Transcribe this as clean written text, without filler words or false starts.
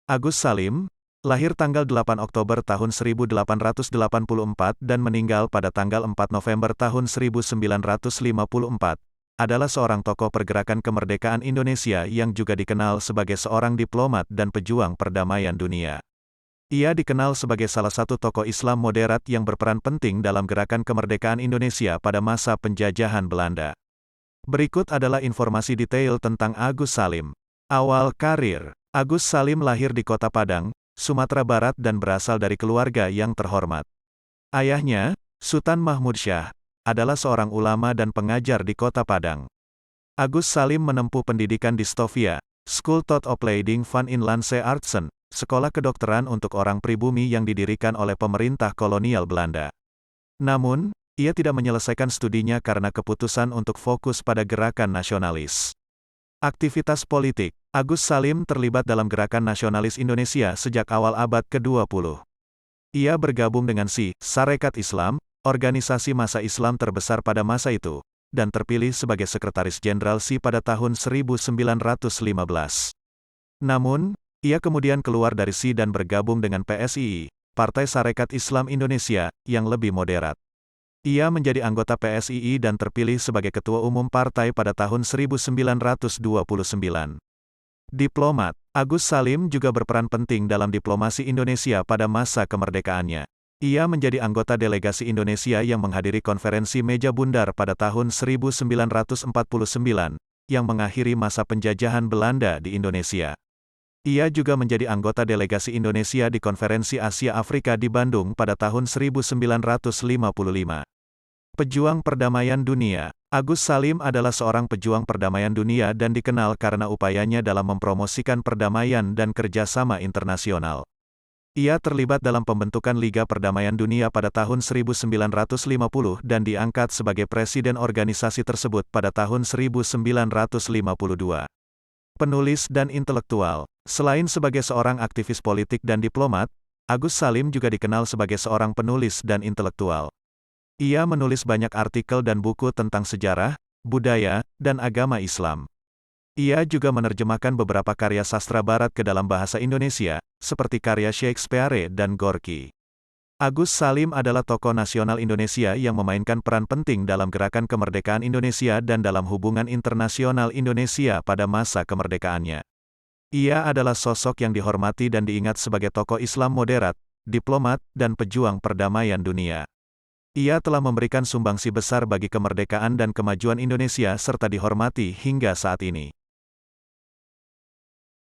Agus Salim, lahir tanggal 8 Oktober tahun 1884 dan meninggal pada tanggal 4 November tahun 1954, adalah seorang tokoh pergerakan kemerdekaan Indonesia yang juga dikenal sebagai seorang diplomat dan pejuang perdamaian dunia. Ia dikenal sebagai salah satu tokoh Islam moderat yang berperan penting dalam gerakan kemerdekaan Indonesia pada masa penjajahan Belanda. Berikut adalah informasi detail tentang Agus Salim. Awal karir. Agus Salim lahir di Kota Padang, Sumatera Barat dan berasal dari keluarga yang terhormat. Ayahnya, Sultan Mahmud Shah, adalah seorang ulama dan pengajar di Kota Padang. Agus Salim menempuh pendidikan di Stovia, School tot Opleiding van Inlandse Artsen, sekolah kedokteran untuk orang pribumi yang didirikan oleh pemerintah kolonial Belanda. Namun, ia tidak menyelesaikan studinya karena keputusan untuk fokus pada gerakan nasionalis. Aktivitas politik. Agus Salim terlibat dalam gerakan nasionalis Indonesia sejak awal abad ke-20. Ia bergabung dengan Sarekat Islam, organisasi massa Islam terbesar pada masa itu, dan terpilih sebagai Sekretaris Jenderal pada tahun 1915. Namun, ia kemudian keluar dari dan bergabung dengan PSII, Partai Sarekat Islam Indonesia, yang lebih moderat. Ia menjadi anggota PSII dan terpilih sebagai Ketua Umum Partai pada tahun 1929. Diplomat. Agus Salim juga berperan penting dalam diplomasi Indonesia pada masa kemerdekaannya. Ia menjadi anggota delegasi Indonesia yang menghadiri konferensi Meja Bundar pada tahun 1949, yang mengakhiri masa penjajahan Belanda di Indonesia. Ia juga menjadi anggota delegasi Indonesia di Konferensi Asia Afrika di Bandung pada tahun 1955. Pejuang perdamaian dunia. Agus Salim adalah seorang pejuang perdamaian dunia dan dikenal karena upayanya dalam mempromosikan perdamaian dan kerjasama internasional. Ia terlibat dalam pembentukan Liga Perdamaian Dunia pada tahun 1950 dan diangkat sebagai presiden organisasi tersebut pada tahun 1952. Penulis dan intelektual. Selain sebagai seorang aktivis politik dan diplomat, Agus Salim juga dikenal sebagai seorang penulis dan intelektual. Ia menulis banyak artikel dan buku tentang sejarah, budaya, dan agama Islam. Ia juga menerjemahkan beberapa karya sastra barat ke dalam bahasa Indonesia, seperti karya Shakespeare dan Gorky. Agus Salim adalah tokoh nasional Indonesia yang memainkan peran penting dalam gerakan kemerdekaan Indonesia dan dalam hubungan internasional Indonesia pada masa kemerdekaannya. Ia adalah sosok yang dihormati dan diingat sebagai tokoh Islam moderat, diplomat, dan pejuang perdamaian dunia. Ia telah memberikan sumbangsi besar bagi kemerdekaan dan kemajuan Indonesia serta dihormati hingga saat ini.